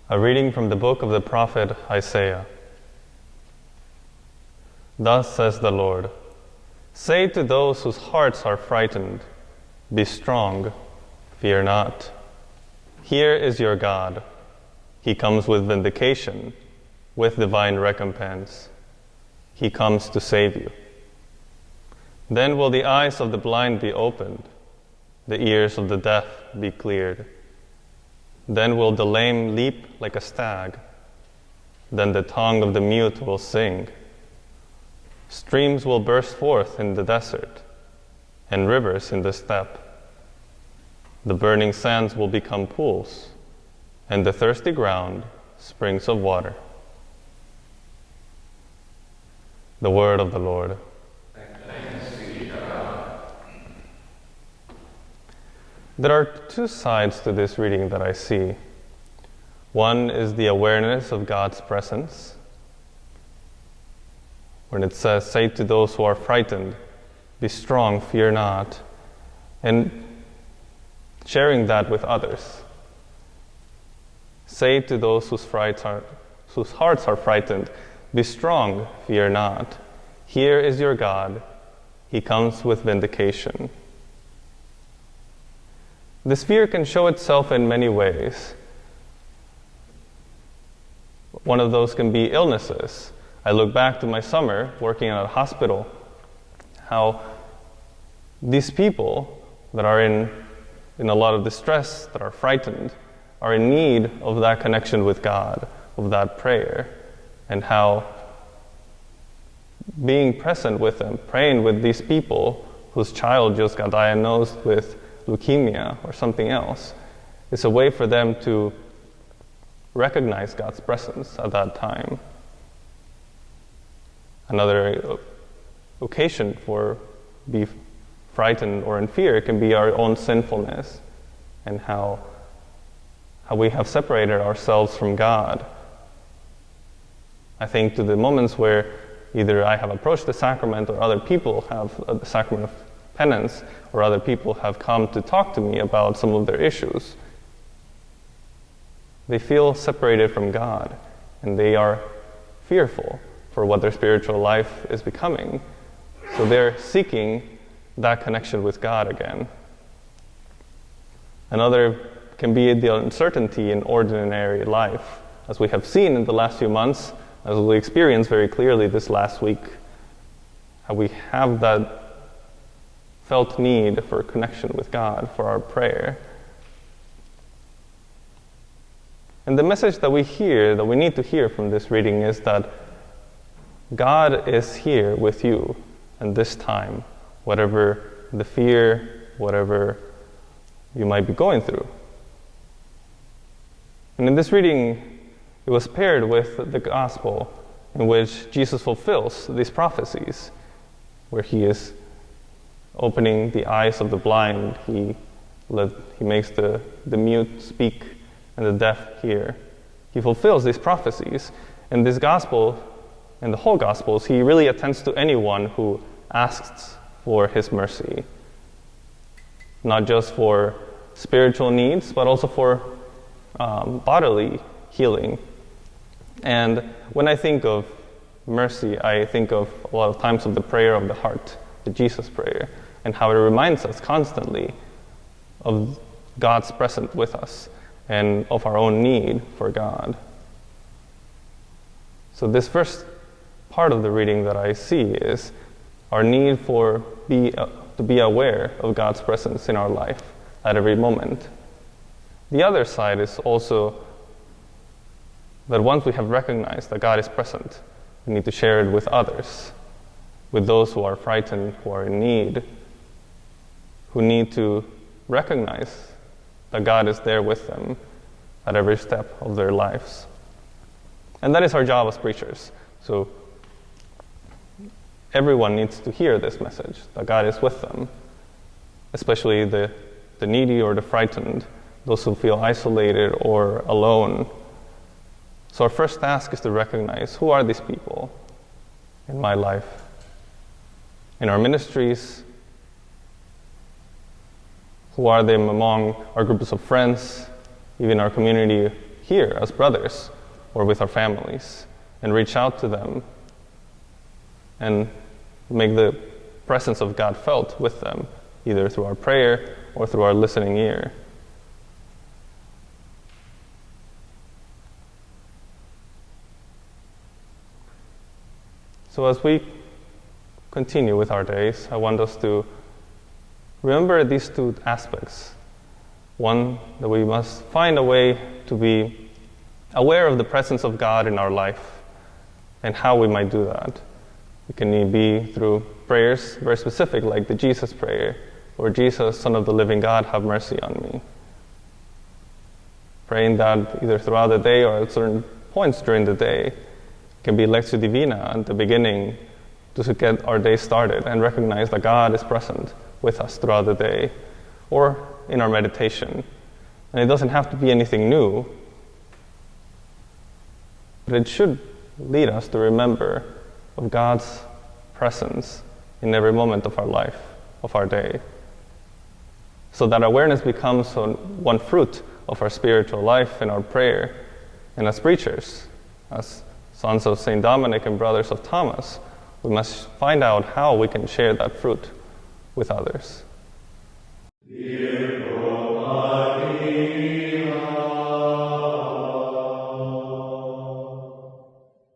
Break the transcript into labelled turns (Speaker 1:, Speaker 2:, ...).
Speaker 1: A reading from the book of the prophet Isaiah. Thus says the Lord, say to those whose hearts are frightened, be strong, fear not. Here is your God. He comes with vindication, with divine recompense. He comes to save you. Then will the eyes of the blind be opened, the ears of the deaf be cleared. Then will the lame leap like a stag. Then the tongue of the mute will sing. Streams will burst forth in the desert, and rivers in the steppe. The burning sands will become pools, and the thirsty ground springs of water. The word of the Lord.
Speaker 2: Thanks be to God.
Speaker 1: There are two sides to this reading that I see. One is the awareness of God's presence. When it says, say to those who are frightened, be strong, fear not. And sharing that with others. Say to those whose hearts are frightened, be strong, fear not. Here is your God. He comes with vindication. This fear can show itself in many ways. One of those can be illnesses. I look back to my summer working at a hospital, how these people that are in a lot of distress, that are frightened, are in need of that connection with God, of that prayer, and how being present with them, praying with these people whose child just got diagnosed with leukemia or something else, is a way for them to recognize God's presence at that time. Another occasion for be frightened or in fear can be our own sinfulness and how we have separated ourselves from God. I think to the moments where either I have approached the sacrament or other people have the sacrament of penance, or other people have come to talk to me about some of their issues. They feel separated from God, and they are fearful for what their spiritual life is becoming. So they're seeking that connection with God again. Another can be the uncertainty in ordinary life, as we have seen in the last few months, as we experienced very clearly this last week, how we have that felt need for connection with God, for our prayer. And the message that we hear, that we need to hear from this reading, is that God is here with you in this time, whatever the fear, whatever you might be going through. And in this reading, it was paired with the gospel in which Jesus fulfills these prophecies, where he is opening the eyes of the blind, he makes the mute speak and the deaf hear. He fulfills these prophecies. And this gospel, and the whole gospels, he really attends to anyone who asks for his mercy. Not just for spiritual needs, but also for bodily healing. And when I think of mercy, I think of a lot of times of the prayer of the heart, the Jesus prayer, and how it reminds us constantly of God's presence with us and of our own need for God. So this first part of the reading that I see is our need to be aware of God's presence in our life at every moment. The other side is also that once we have recognized that God is present, we need to share it with others, with those who are frightened, who are in need, who need to recognize that God is there with them at every step of their lives. And that is our job as preachers. So everyone needs to hear this message, that God is with them, especially the needy or the frightened, those who feel isolated or alone. So our first task is to recognize, who are these people in my life, in our ministries? Who are they among our groups of friends, even our community here as brothers or with our families and reach out to them and make the presence of God felt with them, either through our prayer or through our listening ear. So as we continue with our days, I want us to remember these two aspects. One, that we must find a way to be aware of the presence of God in our life and how we might do that. It can be through prayers very specific, like the Jesus prayer, or Jesus, Son of the living God, have mercy on me. Praying that either throughout the day or at certain points during the day. It can be Lectio Divina at the beginning to get our day started and recognize that God is present with us throughout the day, or in our meditation. And it doesn't have to be anything new, but it should lead us to remember of God's presence in every moment of our life, of our day. So that awareness becomes one fruit of our spiritual life and our prayer. And as preachers, as sons of St. Dominic and brothers of Thomas, we must find out how we can share that fruit with others.
Speaker 2: Yeah.